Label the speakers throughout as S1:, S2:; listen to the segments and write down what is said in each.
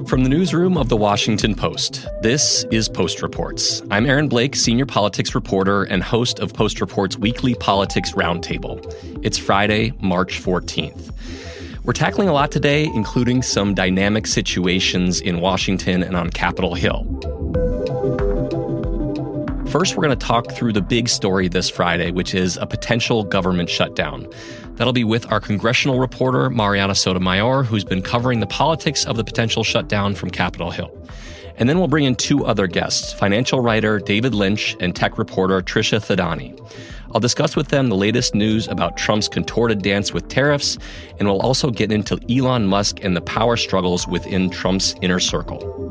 S1: From the newsroom of The Washington Post, this is Post Reports. I'm Aaron Blake, senior politics reporter and host of Post Reports' weekly politics roundtable. It's Friday, March 14th. We're tackling a lot today, including some dynamic situations in Washington and on Capitol Hill. First, we're going to talk through the big story this Friday, which is a potential government shutdown. That'll be with our congressional reporter, Mariana Sotomayor, who's been covering the politics of the potential shutdown from Capitol Hill. And then we'll bring in two other guests, financial writer David Lynch and tech reporter Trisha Thadani. I'll discuss with them the latest news about Trump's contorted dance with tariffs, and we'll also get into Elon Musk and the power struggles within Trump's inner circle.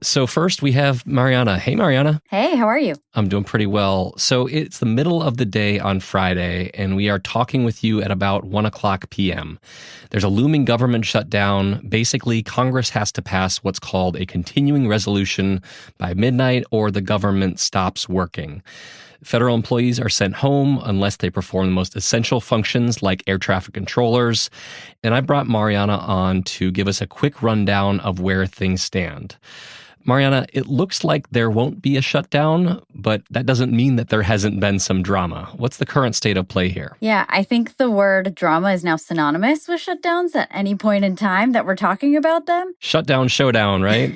S1: So first, we have Mariana. Hey, Mariana.
S2: Hey, how are you?
S1: I'm doing pretty well. So it's the middle of the day on Friday, and we are talking with you at about 1 o'clock p.m. There's a looming government shutdown. Basically, Congress has to pass what's called a continuing resolution by midnight, or the government stops working. Federal employees are sent home unless they perform the most essential functions like air traffic controllers. And I brought Mariana on to give us a quick rundown of where things stand. Mariana, it looks like there won't be a shutdown, but that doesn't mean that there hasn't been some drama. What's the current state of play here?
S2: Yeah, I think the word drama is now synonymous with shutdowns at any point in time that we're talking about them.
S1: Shutdown, showdown, right?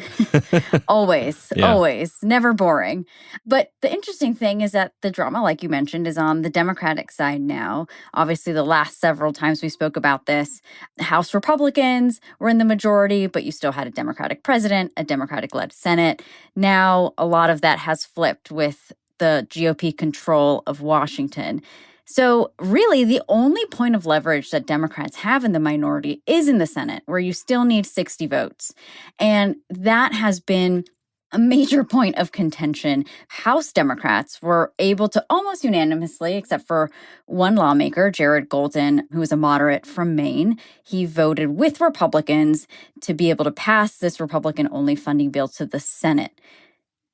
S2: Always, always. Never boring. But the interesting thing is that the drama, like you mentioned, is on the Democratic side now. Obviously, the last several times we spoke about this, House Republicans were in the majority, but you still had a Democratic president, a Democratic-led Senate. Now, a lot of that has flipped with the GOP control of Washington. So really, the only point of leverage that Democrats have in the minority is in the Senate, where you still need 60 votes. And that has been a major point of contention. House Democrats were able to almost unanimously, except for one lawmaker, Jared Golden, who is a moderate from Maine, he voted with Republicans to be able to pass this Republican-only funding bill to the Senate.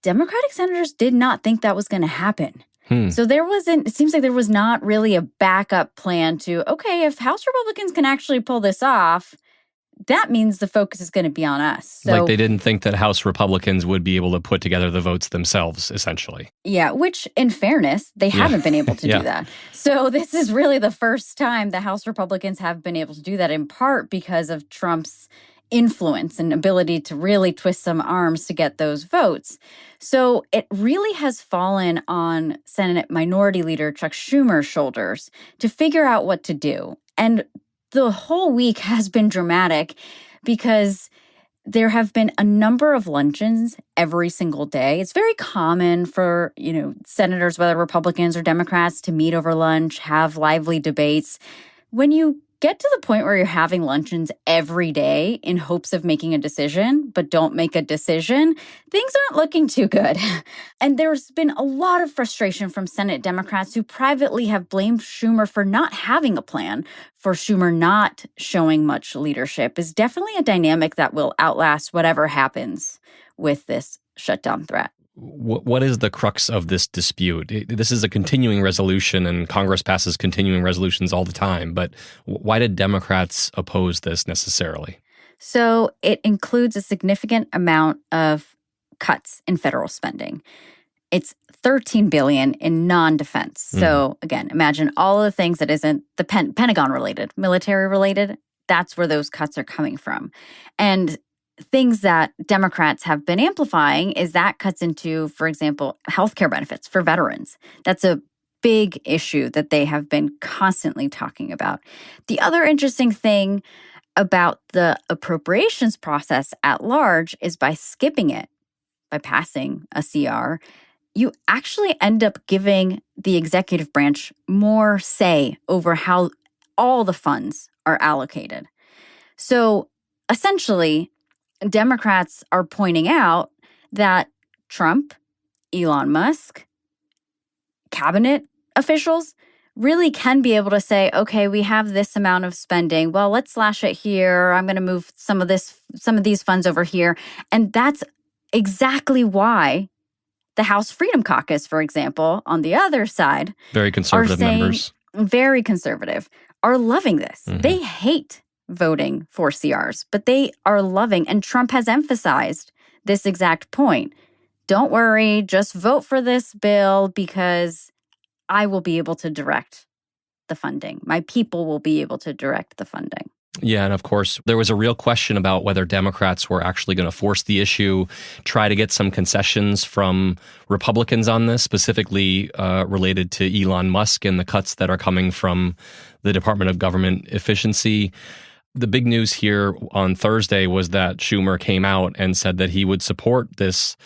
S2: Democratic senators did not think that was going to happen. So it seems like there was not really a backup plan to, okay, if House Republicans can actually pull this off, that means the focus is going to be on us. So,
S1: like they didn't think that House Republicans would be able to put together the votes themselves, essentially.
S2: Yeah, which, in fairness, they haven't been able to do that. So this is really the first time the House Republicans have been able to do that, in part because of Trump's influence and ability to really twist some arms to get those votes. So it really has fallen on Senate Minority Leader Chuck Schumer's shoulders to figure out what to do. And the whole week has been dramatic because there have been a number of luncheons every single day. It's very common for, senators, whether Republicans or Democrats, to meet over lunch, have lively debates. When you get to the point where you're having luncheons every day in hopes of making a decision, but don't make a decision, things aren't looking too good. And there's been a lot of frustration from Senate Democrats who privately have blamed Schumer for not having a plan, for Schumer not showing much leadership. Is definitely a dynamic that will outlast whatever happens with this shutdown threat.
S1: What is the crux of this dispute? This is a continuing resolution, and Congress passes continuing resolutions all the time. But why did Democrats oppose this necessarily?
S2: So it includes a significant amount of cuts in federal spending. It's $13 billion in non-defense. So again, imagine all of the things that isn't the Pentagon-related, military-related. That's where those cuts are coming from. And things that Democrats have been amplifying is that cuts into, for example, healthcare benefits for veterans. That's a big issue that they have been constantly talking about. The other interesting thing about the appropriations process at large is by skipping it, by passing a CR, you actually end up giving the executive branch more say over how all the funds are allocated. So essentially, Democrats are pointing out that Trump, Elon Musk, cabinet officials really can be able to say, okay, we have this amount of spending. Well, let's slash it here. I'm going to move some of these funds over here. And that's exactly why the House Freedom Caucus, for example, on the other side,
S1: Very conservative members.
S2: Very conservative, are loving this.
S1: Mm-hmm.
S2: They hate voting for CRs, but they are loving, and Trump has emphasized this exact point. Don't worry, just vote for this bill because I will be able to direct the funding. My people will be able to direct the funding.
S1: Yeah, and of course, there was a real question about whether Democrats were actually going to force the issue, try to get some concessions from Republicans on this, specifically related to Elon Musk and the cuts that are coming from the Department of Government Efficiency. The big news here on Thursday was that Schumer came out and said that he would support this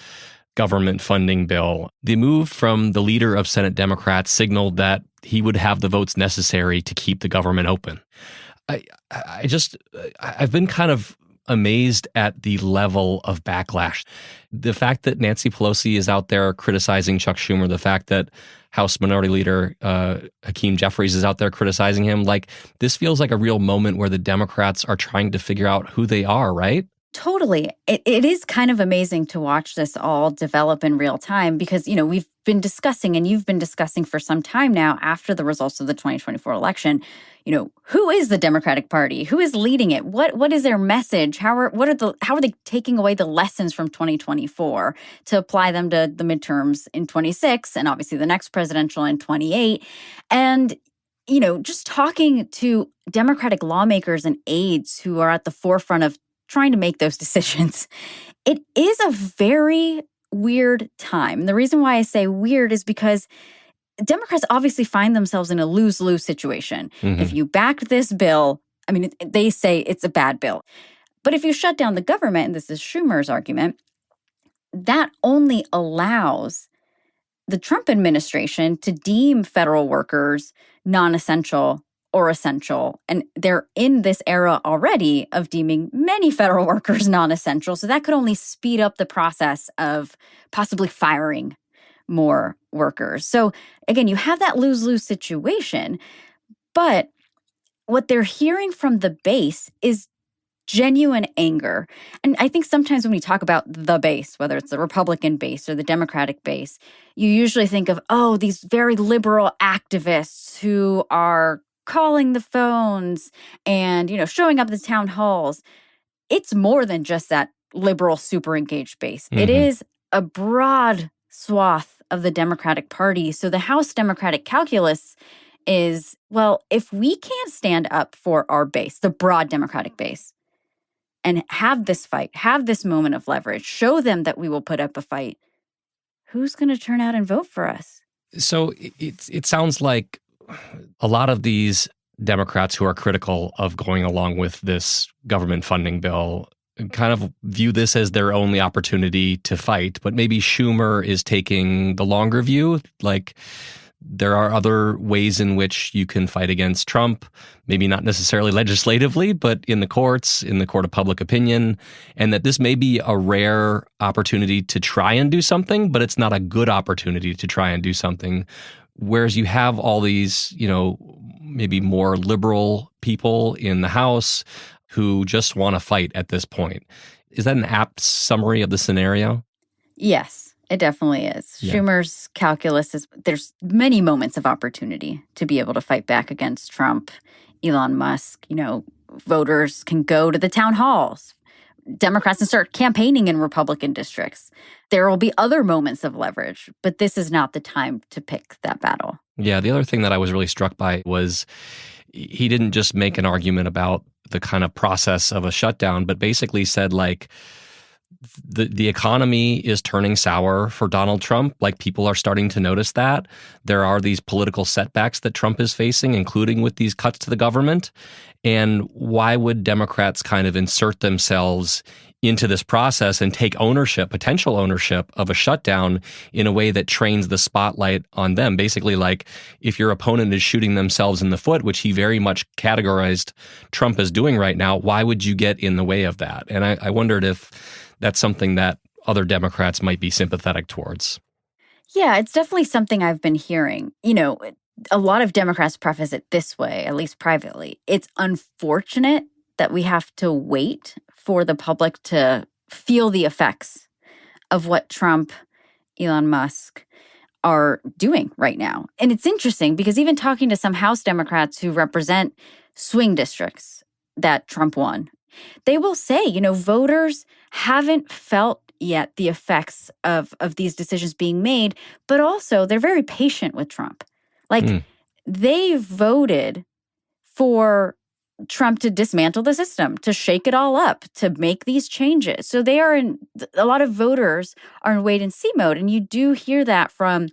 S1: government funding bill. The move from the leader of Senate Democrats signaled that he would have the votes necessary to keep the government open. I've been kind of amazed at the level of backlash. The fact that Nancy Pelosi is out there criticizing Chuck Schumer, the fact that House Minority Leader Hakeem Jeffries is out there criticizing him, like this feels like a real moment where the Democrats are trying to figure out who they are, right?
S2: Totally. It is kind of amazing to watch this all develop in real time because, we've been discussing and you've been discussing for some time now after the results of the 2024 election, who is the Democratic Party? Who is leading it? What is their message? How are they taking away the lessons from 2024 to apply them to the midterms in 26 and obviously the next presidential in 28? And just talking to Democratic lawmakers and aides who are at the forefront of trying to make those decisions, it is a very weird time. The reason why I say weird is because Democrats obviously find themselves in a lose-lose situation.
S1: Mm-hmm.
S2: If you back this bill, they say it's a bad bill. But if you shut down the government, and this is Schumer's argument, that only allows the Trump administration to deem federal workers non-essential or essential. And they're in this era already of deeming many federal workers non-essential. So that could only speed up the process of possibly firing more workers. So again, you have that lose-lose situation. But what they're hearing from the base is genuine anger. And I think sometimes when we talk about the base, whether it's the Republican base or the Democratic base, you usually think of, these very liberal activists who are calling the phones and, showing up at the town halls. It's more than just that liberal, super engaged base. Mm-hmm. It is a broad swath of the Democratic Party. So the House Democratic calculus is, if we can't stand up for our base, the broad Democratic base, and have this fight, have this moment of leverage, show them that we will put up a fight, who's going to turn out and vote for us?
S1: So it sounds like a lot of these Democrats who are critical of going along with this government funding bill kind of view this as their only opportunity to fight. But maybe Schumer is taking the longer view. Like there are other ways in which you can fight against Trump, maybe not necessarily legislatively, but in the courts, in the court of public opinion, and that this may be a rare opportunity to try and do something, but it's not a good opportunity to try and do something. Whereas you have all these, maybe more liberal people in the House who just want to fight at this point. Is that an apt summary of the scenario?
S2: Yes, it definitely is. Yeah. Schumer's calculus is there's many moments of opportunity to be able to fight back against Trump, Elon Musk. Voters can go to the town halls. Democrats can start campaigning in Republican districts. There will be other moments of leverage, but this is not the time to pick that battle. Yeah,
S1: the other thing that I was really struck by was he didn't just make an argument about the kind of process of a shutdown, but basically said the economy is turning sour for Donald Trump. Like people are starting to notice that. There are these political setbacks that Trump is facing, including with these cuts to the government. And why would Democrats kind of insert themselves into this process and take ownership, potential ownership of a shutdown in a way that trains the spotlight on them? Basically, like if your opponent is shooting themselves in the foot, which he very much categorized Trump as doing right now, why would you get in the way of that? And I wondered if that's something that other Democrats might be sympathetic towards.
S2: Yeah, it's definitely something I've been hearing. A lot of Democrats preface it this way, at least privately. It's unfortunate that we have to wait for the public to feel the effects of what Trump Elon Musk are doing right now. And it's interesting because even talking to some House Democrats who represent swing districts that Trump won, they will say, voters haven't felt yet the effects of these decisions being made, but also they're very patient with Trump. They voted for Trump to dismantle the system, to shake it all up, to make these changes. So a lot of voters are in wait and see mode. And you do hear that from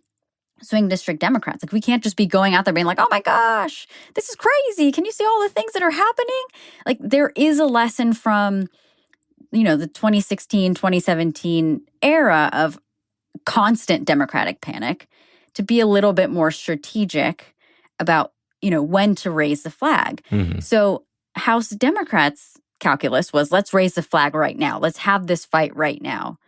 S2: swing district Democrats. Like, we can't just be going out there being like, oh my gosh, this is crazy. Can you see all the things that are happening? Like, there is a lesson from, the 2016, 2017 era of constant Democratic panic to be a little bit more strategic about, when to raise the flag.
S1: Mm-hmm.
S2: So House Democrats' calculus was, let's raise the flag right now. Let's have this fight right now.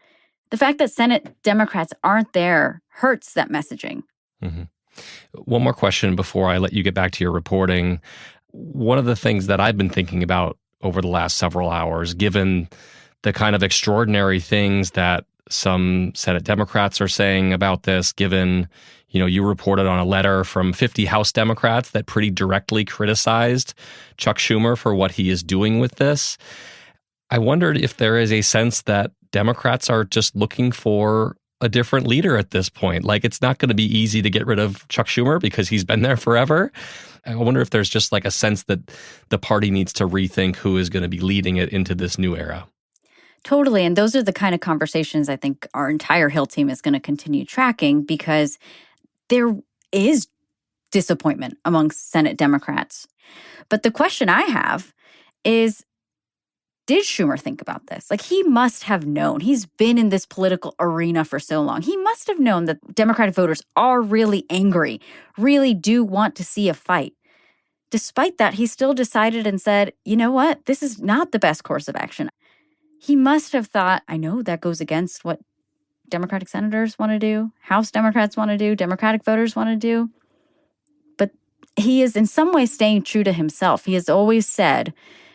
S2: The fact that Senate Democrats aren't there hurts that messaging.
S1: Mm-hmm. One more question before I let you get back to your reporting. One of the things that I've been thinking about over the last several hours, given the kind of extraordinary things that some Senate Democrats are saying about this, given, you reported on a letter from 50 House Democrats that pretty directly criticized Chuck Schumer for what he is doing with this. I wondered if there is a sense that Democrats are just looking for a different leader at this point. Like, it's not going to be easy to get rid of Chuck Schumer because he's been there forever. I wonder if there's just like a sense that the party needs to rethink who is going to be leading it into this new era.
S2: Totally. And those are the kind of conversations I think our entire Hill team is going to continue tracking, because there is disappointment among Senate Democrats. But the question I have is, did Schumer think about this? Like, he must have known. He's been in this political arena for so long. He must have known that Democratic voters are really angry, really do want to see a fight. Despite that, he still decided and said, you know what? This is not the best course of action. He must have thought, I know that goes against what Democratic senators want to do, House Democrats want to do, Democratic voters want to do. But he is in some way staying true to himself. He has always said,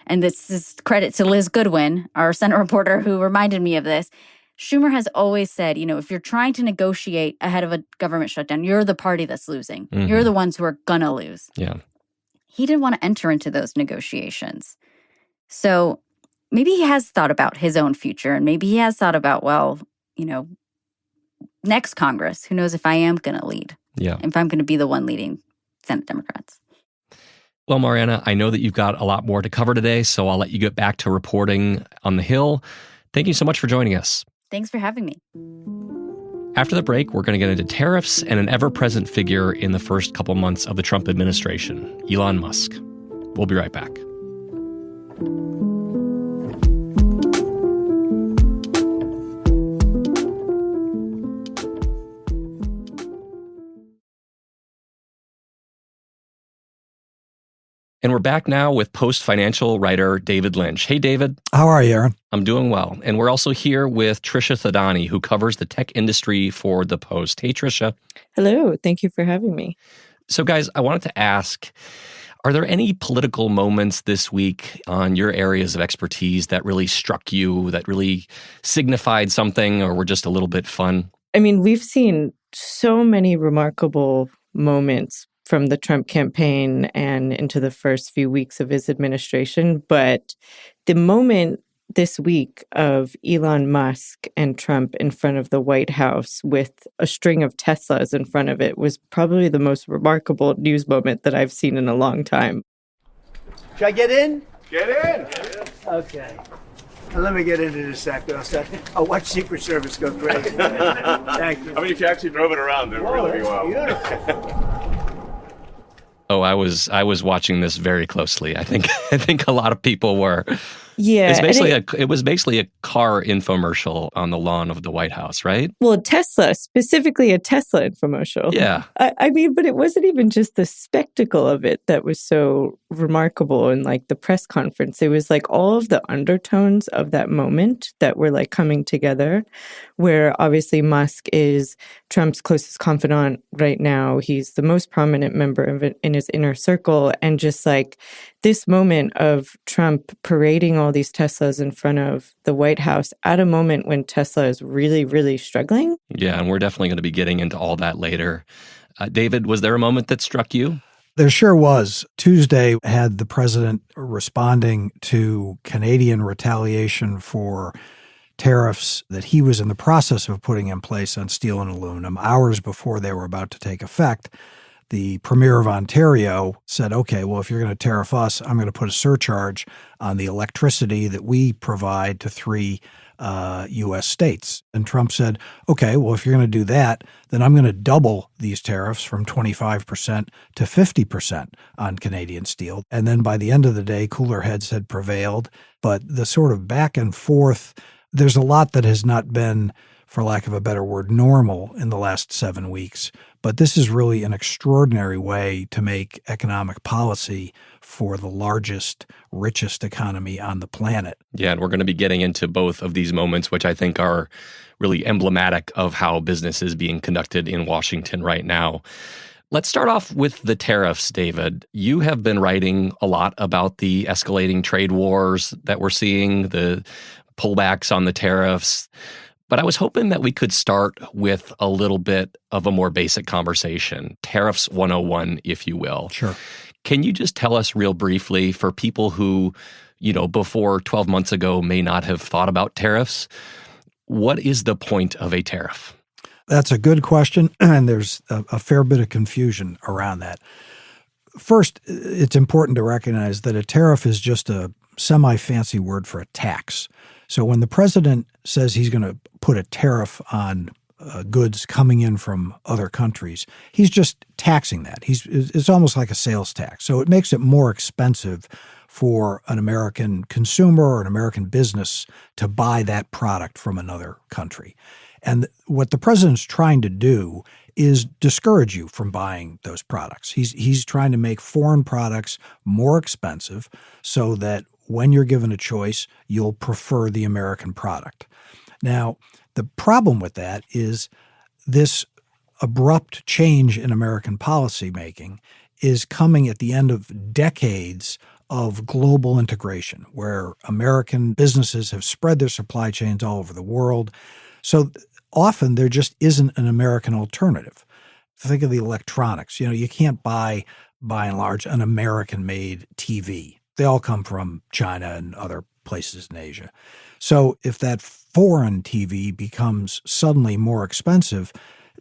S2: and this is credit to Liz Goodwin, our Senate reporter, who reminded me of this, Schumer has always said, if you're trying to negotiate ahead of a government shutdown, you're the party that's losing. Mm-hmm. You're the ones who are going to lose.
S1: Yeah.
S2: He didn't want to enter into those negotiations. So maybe he has thought about his own future, and maybe he has thought about, next Congress, who knows if I am going to lead?
S1: Yeah.
S2: If I'm going to be the one leading Senate Democrats.
S1: Well, Mariana, I know that you've got a lot more to cover today, so I'll let you get back to reporting on the Hill. Thank you so much for joining us.
S2: Thanks for having me.
S1: After the break, we're going to get into tariffs and an ever-present figure in the first couple months of the Trump administration, Elon Musk. We'll be right back. And we're back now with Post-financial writer David Lynch. Hey, David.
S3: How are you, Aaron?
S1: I'm doing well. And we're also here with Trisha Thadani, who covers the tech industry for The Post. Hey, Trisha.
S4: Hello. Thank you for having me.
S1: So, guys, I wanted to ask, are there any political moments this week on your areas of expertise that really struck you, that really signified something, or were just a little bit fun?
S4: I mean, we've seen so many remarkable moments from the Trump campaign and into the first few weeks of his administration. But the moment this week of Elon Musk and Trump in front of the White House with a string of Teslas in front of it was probably the most remarkable news moment that I've seen in a long time.
S5: Should I get in?
S6: Get in.
S5: Okay. Now let me get into this sector. I'll watch Secret Service go crazy. Thank you.
S6: I mean, if you actually drove it around, it would really be wild.
S5: Beautiful.
S1: Oh, I was watching this very closely. I think a lot of people were.
S4: Yeah,
S1: it was basically a car infomercial on the lawn of the White House, right?
S4: Well, Tesla, specifically a Tesla infomercial.
S1: Yeah.
S4: I mean, but it wasn't even just the spectacle of it that was so remarkable in like the press conference. It was like all of the undertones of that moment that were like coming together, where obviously Musk is Trump's closest confidant right now. He's the most prominent member of it in his inner circle, and just like this moment of Trump parading all these Teslas in front of the White House at a moment when Tesla is really, really struggling.
S1: Yeah, and we're definitely going to be getting into all that later. David, was there a moment that struck you?
S3: There sure was. Tuesday had the president responding to Canadian retaliation for tariffs that he was in the process of putting in place on steel and aluminum hours before they were about to take effect. The Premier of Ontario said, okay, well, if you're going to tariff us, I'm going to put a surcharge on the electricity that we provide to 3 U.S. states. And Trump said, okay, well, if you're going to do that, then I'm going to double these tariffs from 25% to 50% on Canadian steel. And then by the end of the day, cooler heads had prevailed. But the sort of back and forth, there's a lot that has not been, for lack of a better word, normal in the last 7 weeks. But this is really an extraordinary way to make economic policy for the largest, richest economy on the planet.
S1: Yeah, and we're going to be getting into both of these moments, which I think are really emblematic of how business is being conducted in Washington right now. Let's start off with the tariffs, David. You have been writing a lot about the escalating trade wars that we're seeing, the pullbacks on the tariffs. But I was hoping that we could start with a little bit of a more basic conversation, tariffs 101, if you will.
S3: Sure.
S1: Can you just tell us real briefly, for people who, before 12 months ago may not have thought about tariffs, what is the point of a tariff?
S3: That's a good question, and there's a fair bit of confusion around that. First, it's important to recognize that a tariff is just a semi-fancy word for a tax. So when the president says he's going to put a tariff on goods coming in from other countries, he's just taxing that. It's almost like a sales tax. So it makes it more expensive for an American consumer or an American business to buy that product from another country. And what the president's trying to do is discourage you from buying those products. He's trying to make foreign products more expensive so that when you're given a choice, you'll prefer the American product. Now, the problem with that is this abrupt change in American policymaking is coming at the end of decades of global integration, where American businesses have spread their supply chains all over the world. So often there just isn't an American alternative. Think of the electronics. You can't buy, by and large, an American-made TV. They all come from China and other places in Asia. So if that foreign TV becomes suddenly more expensive,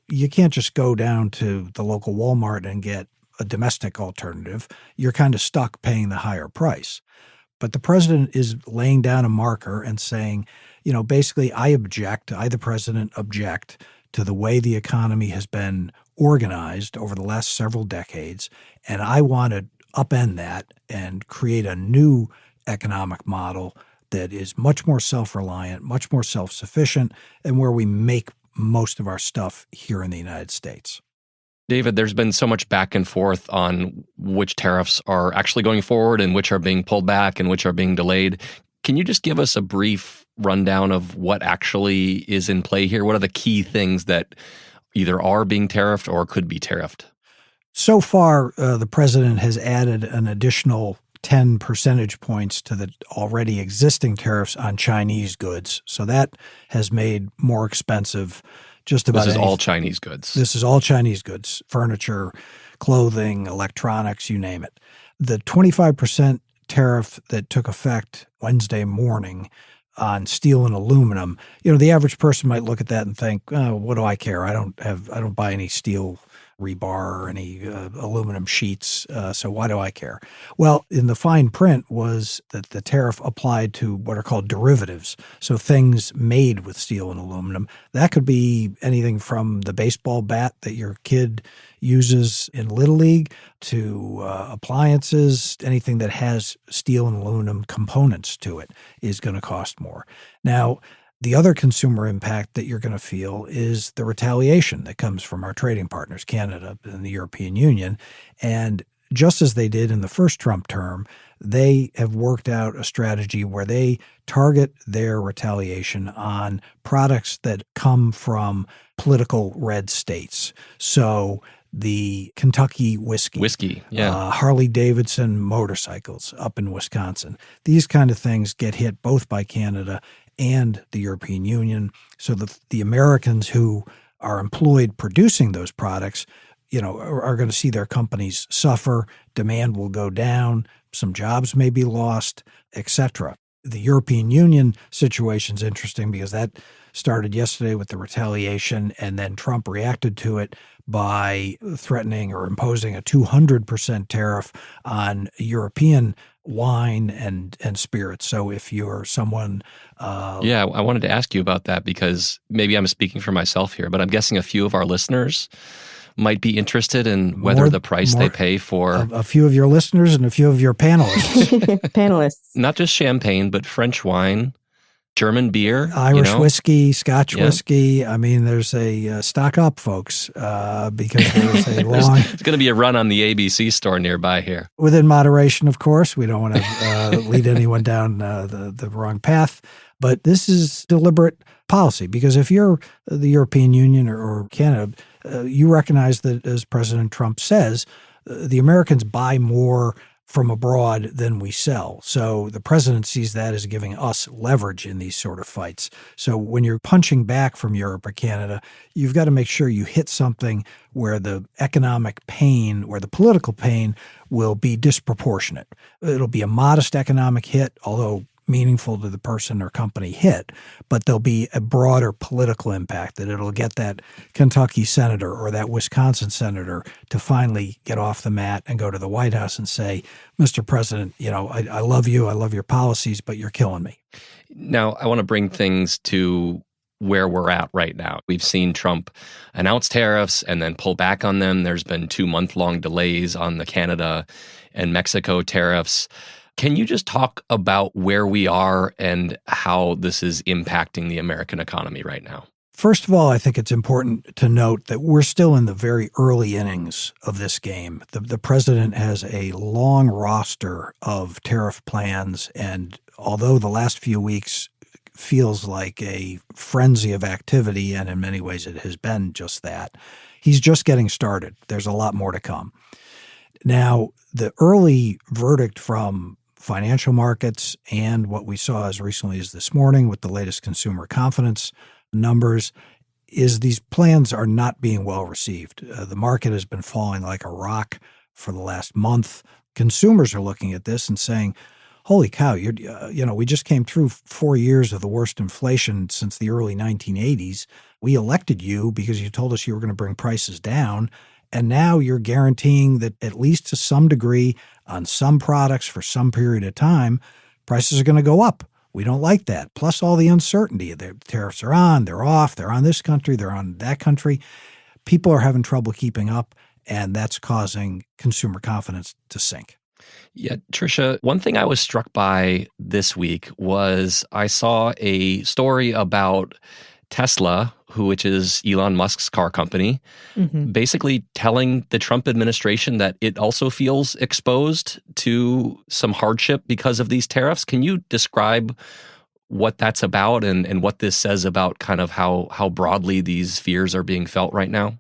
S3: you can't just go down to the local Walmart and get a domestic alternative. You're kind of stuck paying the higher price. But the president is laying down a marker and saying, basically, I, the president, object to the way the economy has been organized over the last several decades, and I want to upend that and create a new economic model that is much more self-reliant, much more self-sufficient, and where we make most of our stuff here in the United States.
S1: David, there's been so much back and forth on which tariffs are actually going forward and which are being pulled back and which are being delayed. Can you just give us a brief rundown of what actually is in play here? What are the key things that either are being tariffed or could be tariffed?
S3: So far, the president has added an additional 10 percentage points to the already existing tariffs on Chinese goods. So that has made more expensive just about
S1: anything. This is all Chinese goods.
S3: This is all Chinese goods, furniture, clothing, electronics, you name it. The 25% tariff that took effect Wednesday morning on steel and aluminum, the average person might look at that and think, oh, what do I care? I don't buy any steel rebar or any aluminum sheets, so why do I care? Well, in the fine print was that the tariff applied to what are called derivatives, so things made with steel and aluminum. That could be anything from the baseball bat that your kid uses in Little League to appliances. Anything that has steel and aluminum components to it is going to cost more. Now, the other consumer impact that you're going to feel is the retaliation that comes from our trading partners, Canada and the European Union. And just as they did in the first Trump term, they have worked out a strategy where they target their retaliation on products that come from political red states. So the Kentucky whiskey. Harley Davidson motorcycles up in Wisconsin. These kind of things get hit both by Canada and the European Union. So the Americans who are employed producing those products, are going to see their companies suffer. Demand will go down. Some jobs may be lost, etc. The European Union situation is interesting because that started yesterday with the retaliation, and then Trump reacted to it by threatening or imposing a 200% tariff on European wine and spirits. So if you're someone...
S1: I wanted to ask you about that because maybe I'm speaking for myself here, but I'm guessing a few of our listeners might be interested in whether the price they pay for...
S3: A few of your listeners and a few of your panelists.
S1: Not just champagne, but French wine, German beer.
S3: Irish whiskey, Scotch whiskey. I mean, there's a stock up, folks, because there's a long...
S1: There's going to be a run on the ABC store nearby here.
S3: Within moderation, of course. We don't want to lead anyone down the wrong path. But this is deliberate policy because if you're the European Union or Canada, you recognize that, as President Trump says, the Americans buy more from abroad than we sell. So the president sees that as giving us leverage in these sort of fights. So when you're punching back from Europe or Canada, you've got to make sure you hit something where the economic pain, where the political pain will be disproportionate. It'll be a modest economic hit, although meaningful to the person or company hit, but there'll be a broader political impact that it'll get that Kentucky senator or that Wisconsin senator to finally get off the mat and go to the White House and say, Mr. President, I love you, I love your policies, but you're killing me.
S1: Now, I want to bring things to where we're at right now. We've seen Trump announce tariffs and then pull back on them. There's been 2-month-long delays on the Canada and Mexico tariffs. Can you just talk about where we are and how this is impacting the American economy right now?
S3: First of all, I think it's important to note that we're still in the very early innings of this game. The president has a long roster of tariff plans, and although the last few weeks feels like a frenzy of activity, and in many ways it has been just that, he's just getting started. There's a lot more to come. Now, the early verdict from financial markets and what we saw as recently as this morning with the latest consumer confidence numbers is these plans are not being well received. The market has been falling like a rock for the last month. Consumers are looking at this and saying, holy cow, we just came through 4 years of the worst inflation since the early 1980s. We elected you because you told us you were going to bring prices down. And now you're guaranteeing that at least to some degree on some products for some period of time, prices are going to go up. We don't like that. Plus all the uncertainty. The tariffs are on, they're off, they're on this country, they're on that country. People are having trouble keeping up, and that's causing consumer confidence to sink.
S1: Yeah, Tricia, one thing I was struck by this week was I saw a story about Tesla, which is Elon Musk's car company, basically telling the Trump administration that it also feels exposed to some hardship because of these tariffs. Can you describe what that's about and what this says about kind of how broadly these fears are being felt right now?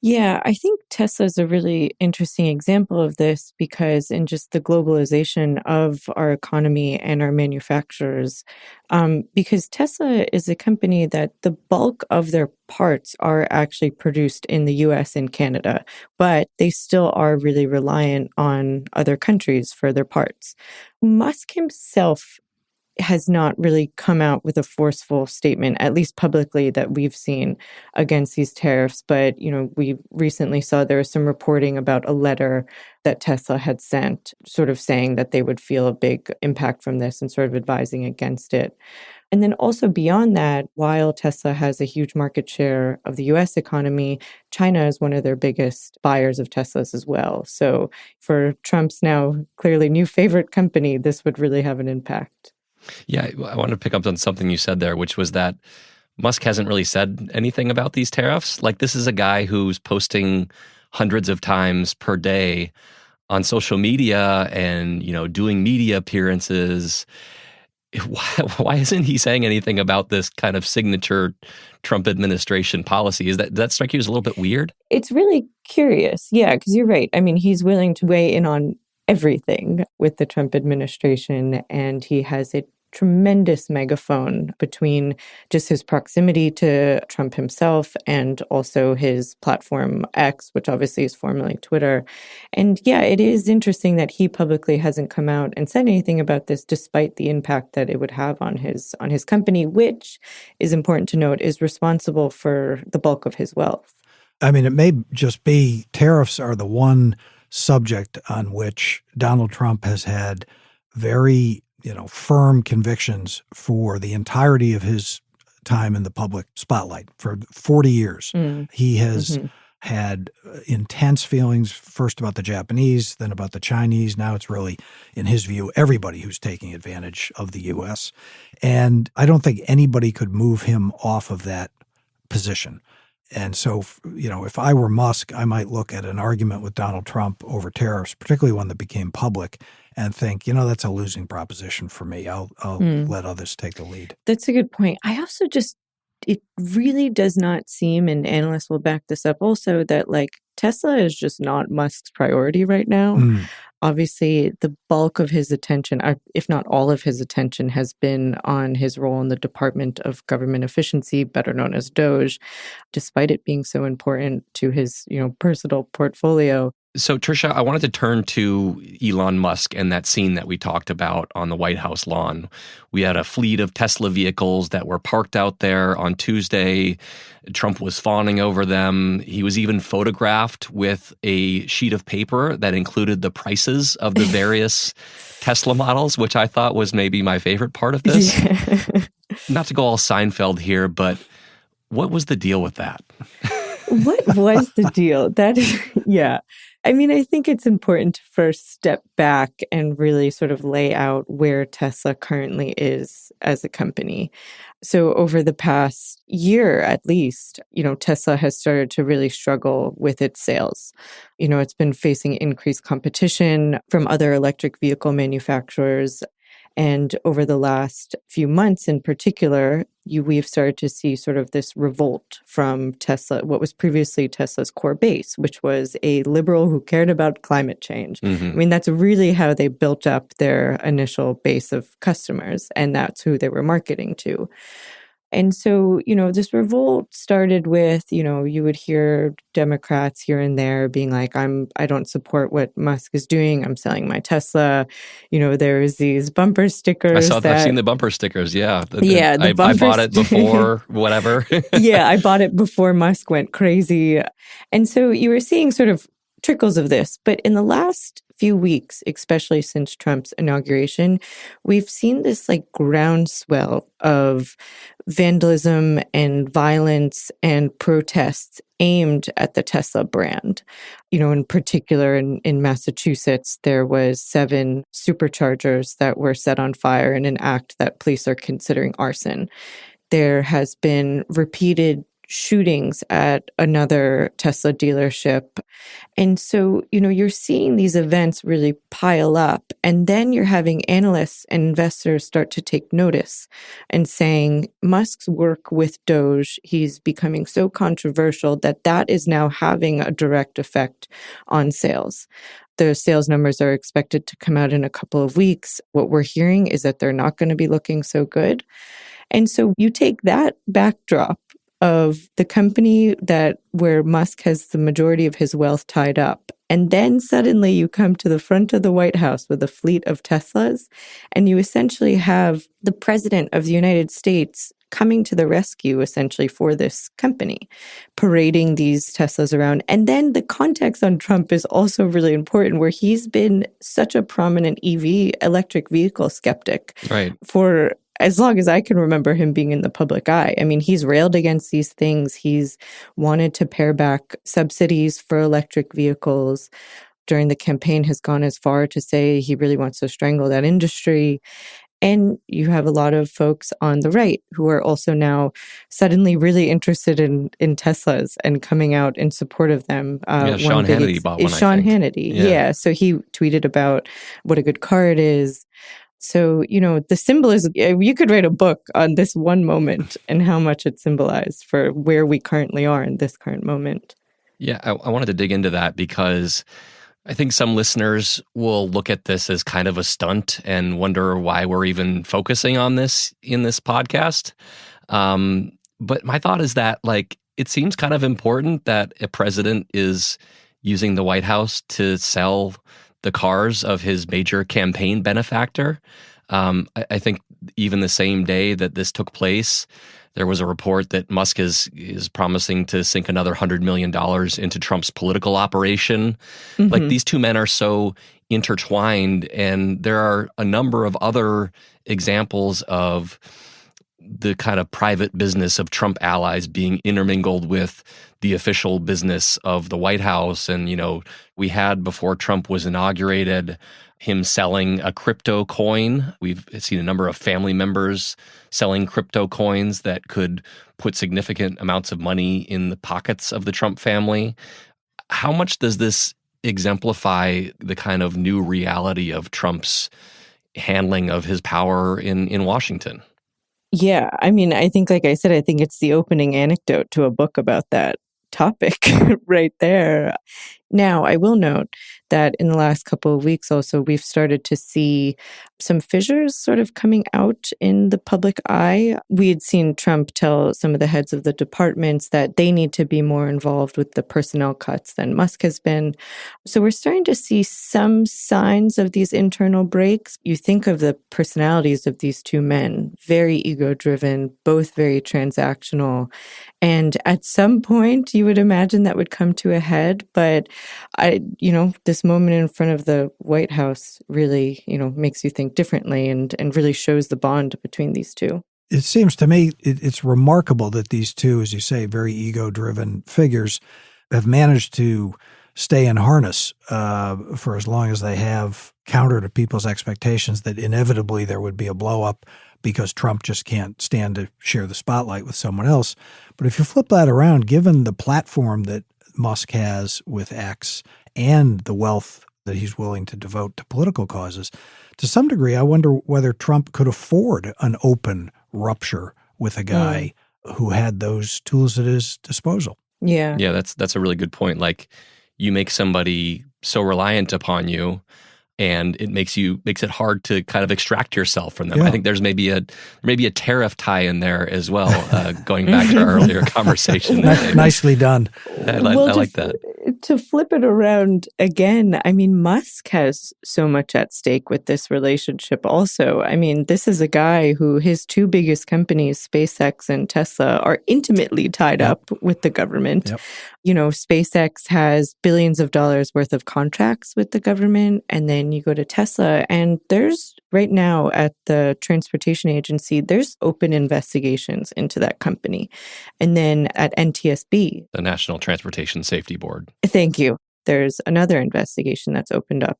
S4: Yeah, I think Tesla is a really interesting example of this because in just the globalization of our economy and our manufacturers, because Tesla is a company that the bulk of their parts are actually produced in the US and Canada, but they still are really reliant on other countries for their parts. Musk himself has not really come out with a forceful statement, at least publicly, that we've seen against these tariffs. But, we recently saw there was some reporting about a letter that Tesla had sent, sort of saying that they would feel a big impact from this and sort of advising against it. And then also beyond that, while Tesla has a huge market share of the US economy, China is one of their biggest buyers of Teslas as well. So for Trump's now clearly new favorite company, this would really have an impact.
S1: Yeah, I want to pick up on something you said there, which was that Musk hasn't really said anything about these tariffs. Like, this is a guy who's posting hundreds of times per day on social media and, doing media appearances. why isn't he saying anything about this kind of signature Trump administration policy? Does that strike you as a little bit weird?
S4: It's really curious. Yeah, because you're right. I mean, he's willing to weigh in on everything with the Trump administration, and he has a tremendous megaphone between just his proximity to Trump himself and also his platform X, which obviously is formerly Twitter. And yeah, it is interesting that he publicly hasn't come out and said anything about this, despite the impact that it would have on his company, which is important to note is responsible for the bulk of his wealth.
S3: I mean, it may just be tariffs are the one subject on which Donald Trump has had very firm convictions for the entirety of his time in the public spotlight. For 40 years, he has had intense feelings, first about the Japanese, then about the Chinese. Now it's really, in his view, everybody who's taking advantage of the U.S. And I don't think anybody could move him off of that position. And so, if I were Musk, I might look at an argument with Donald Trump over tariffs, particularly one that became public, and think, that's a losing proposition for me. I'll let others take the lead.
S4: That's a good point. I also it really does not seem, and analysts will back this up also, that Tesla is just not Musk's priority right now. Obviously, the bulk of his attention, if not all of his attention, has been on his role in the Department of Government Efficiency, better known as DOGE, despite it being so important to his, personal portfolio.
S1: So, Tricia, I wanted to turn to Elon Musk and that scene that we talked about on the White House lawn. We had a fleet of Tesla vehicles that were parked out there on Tuesday. Trump was fawning over them. He was even photographed with a sheet of paper that included the prices of the various Tesla models, which I thought was maybe my favorite part of this. Yeah. Not to go all Seinfeld here, but what was the deal with that?
S4: What was the deal? That is, yeah. I mean, I think it's important to first step back and really sort of lay out where Tesla currently is as a company. So over the past year, at least, Tesla has started to really struggle with its sales. It's been facing increased competition from other electric vehicle manufacturers. And over the last few months in particular, we've started to see sort of this revolt from Tesla, what was previously Tesla's core base, which was a liberal who cared about climate change. I mean, that's really how they built up their initial base of customers, and that's who they were marketing to. And so, this revolt started with, you would hear Democrats here and there being like, I don't support what Musk is doing. I'm selling my Tesla. There's these bumper stickers.
S1: I've seen the bumper stickers. Yeah.
S4: I
S1: bought it before, whatever.
S4: Yeah, I bought it before Musk went crazy. And so you were seeing sort of trickles of this. But in the last few weeks, especially since Trump's inauguration, we've seen this groundswell of vandalism and violence and protests aimed at the Tesla brand. In particular, in Massachusetts, there was 7 superchargers that were set on fire in an act that police are considering arson. There has been repeated shootings at another Tesla dealership. And so, you're seeing these events really pile up. And then you're having analysts and investors start to take notice and saying, Musk's work with Doge, he's becoming so controversial that is now having a direct effect on sales. The sales numbers are expected to come out in a couple of weeks. What we're hearing is that they're not going to be looking so good. And so you take that backdrop of the company where Musk has the majority of his wealth tied up. And then suddenly you come to the front of the White House with a fleet of Teslas, and you essentially have the president of the United States coming to the rescue essentially for this company, parading these Teslas around. And then the context on Trump is also really important, where he's been such a prominent electric vehicle skeptic for as long as I can remember him being in the public eye. I mean, he's railed against these things. He's wanted to pare back subsidies for electric vehicles. During the campaign, has gone as far to say he really wants to strangle that industry. And you have a lot of folks on the right who are also now suddenly really interested in Teslas and coming out in support of them.
S1: Sean Hannity bought one,
S4: Sean Hannity. Yeah. So he tweeted about what a good car it is. So, the symbolism, you could write a book on this one moment and how much it symbolized for where we currently are in this current moment.
S1: Yeah, I wanted to dig into that because I think some listeners will look at this as kind of a stunt and wonder why we're even focusing on this in this podcast. But my thought is that, it seems kind of important that a president is using the White House to sell the cars of his major campaign benefactor. I think even the same day that this took place, there was a report that Musk is promising to sink another $100 million into Trump's political operation.
S4: Mm-hmm.
S1: These two men are so intertwined, and there are a number of other examples of the kind of private business of Trump allies being intermingled with the official business of the White House. And, we had, before Trump was inaugurated, him selling a crypto coin. We've seen a number of family members selling crypto coins that could put significant amounts of money in the pockets of the Trump family. How much does this exemplify the kind of new reality of Trump's handling of his power in Washington?
S4: Yeah, I think, like I said, I think it's the opening anecdote to a book about that topic right there. Now, I will note that in the last couple of weeks also, we've started to see some fissures sort of coming out in the public eye. We had seen Trump tell some of the heads of the departments that they need to be more involved with the personnel cuts than Musk has been. So we're starting to see some signs of these internal breaks. You think of the personalities of these two men, very ego-driven, both very transactional. And at some point, you would imagine that would come to a head. But this moment in front of the White House really, makes you think differently and really shows the bond between these two.
S3: It seems to me it's remarkable that these two, as you say, very ego-driven figures have managed to stay in harness for as long as they have, counter to people's expectations that inevitably there would be a blow-up because Trump just can't stand to share the spotlight with someone else. But if you flip that around, given the platform that Musk has with X and the wealth that he's willing to devote to political causes, to some degree, I wonder whether Trump could afford an open rupture with a guy who had those tools at his disposal.
S4: Yeah.
S1: Yeah, that's a really good point. You make somebody so reliant upon you, and it makes it hard to kind of extract yourself from them.
S3: Yeah.
S1: I think there's maybe a tariff tie in there as well, going back to our earlier conversation.
S3: Nicely done.
S1: I like that.
S4: To flip it around again, Musk has so much at stake with this relationship also. this is a guy who his two biggest companies, SpaceX and Tesla, are intimately tied up with the government.
S3: Yep.
S4: SpaceX has billions of dollars worth of contracts with the government. And then you go to Tesla, and there's right now at the Transportation Agency, there's open investigations into that company. And then at NTSB,
S1: The National Transportation Safety Board.
S4: thank you, there's another investigation that's opened up.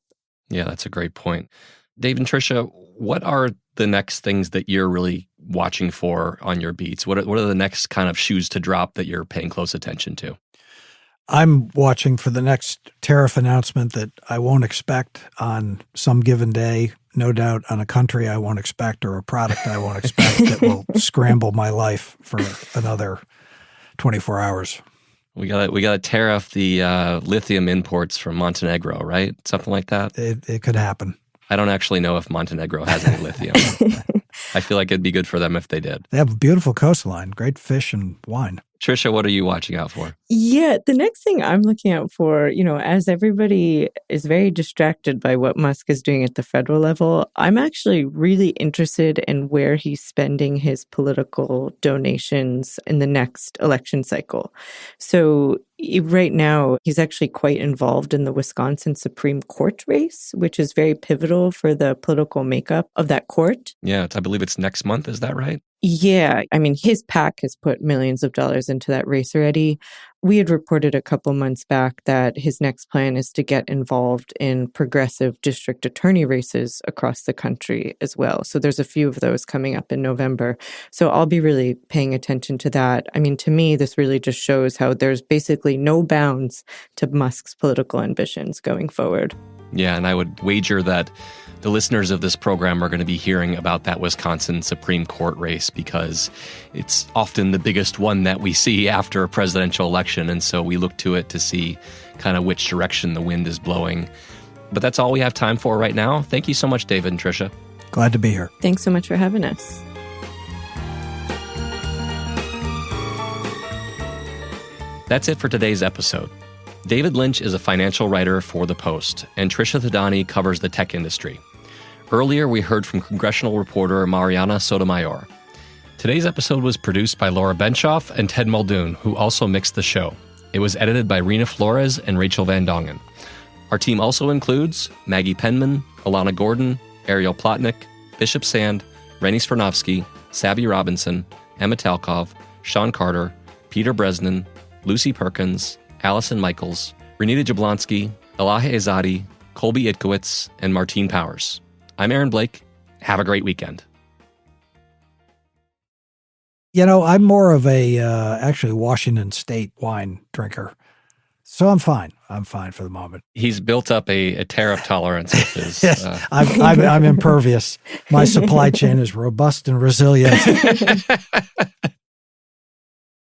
S1: Yeah, that's a great point. Dave and Tricia, what are the next things that you're really watching for on your beats? What are the next kind of shoes to drop that you're paying close attention to?
S3: I'm watching for the next tariff announcement that I won't expect on some given day, no doubt on a country I won't expect or a product I won't expect that will scramble my life for another 24 hours.
S1: We got to tariff the lithium imports from Montenegro, right? Something like that.
S3: It could happen.
S1: I don't actually know if Montenegro has any lithium. I feel like it'd be good for them if they did.
S3: They have a beautiful coastline, great fish and wine.
S1: Tricia, what are you watching out for?
S4: Yeah, the next thing I'm looking out for, as everybody is very distracted by what Musk is doing at the federal level, I'm actually really interested in where he's spending his political donations in the next election cycle. So right now, he's actually quite involved in the Wisconsin Supreme Court race, which is very pivotal for the political makeup of that court.
S1: Yeah, I believe it's next month. Is that right?
S4: Yeah, his PAC has put millions of dollars into that race already. We had reported a couple months back that his next plan is to get involved in progressive district attorney races across the country as well. So there's a few of those coming up in November. So I'll be really paying attention to that. To me, this really just shows how there's basically no bounds to Musk's political ambitions going forward.
S1: Yeah, and I would wager that the listeners of this program are going to be hearing about that Wisconsin Supreme Court race because it's often the biggest one that we see after a presidential election. And so we look to it to see kind of which direction the wind is blowing. But that's all we have time for right now. Thank you so much, David and Tricia.
S3: Glad to be here.
S4: Thanks so much for having us.
S1: That's it for today's episode. David Lynch is a financial writer for The Post, and Tricia Thadani covers the tech industry. Earlier, we heard from congressional reporter Mariana Sotomayor. Today's episode was produced by Laura Benshoff and Ted Muldoon, who also mixed the show. It was edited by Rena Flores and Rachel Van Dongen. Our team also includes Maggie Penman, Alana Gordon, Ariel Plotnick, Bishop Sand, Rennie Svirnovsky, Sabby Robinson, Emma Talkov, Sean Carter, Peter Bresnan, Lucy Perkins, Allison Michaels, Renita Jablonski, Elahe Azadi, Colby Itkowitz, and Martine Powers. I'm Aaron Blake. Have a great weekend.
S3: You know, I'm more of a actually Washington State wine drinker, so I'm fine. I'm fine for the moment.
S1: He's built up a tariff tolerance with his.
S3: I'm impervious. My supply chain is robust and resilient.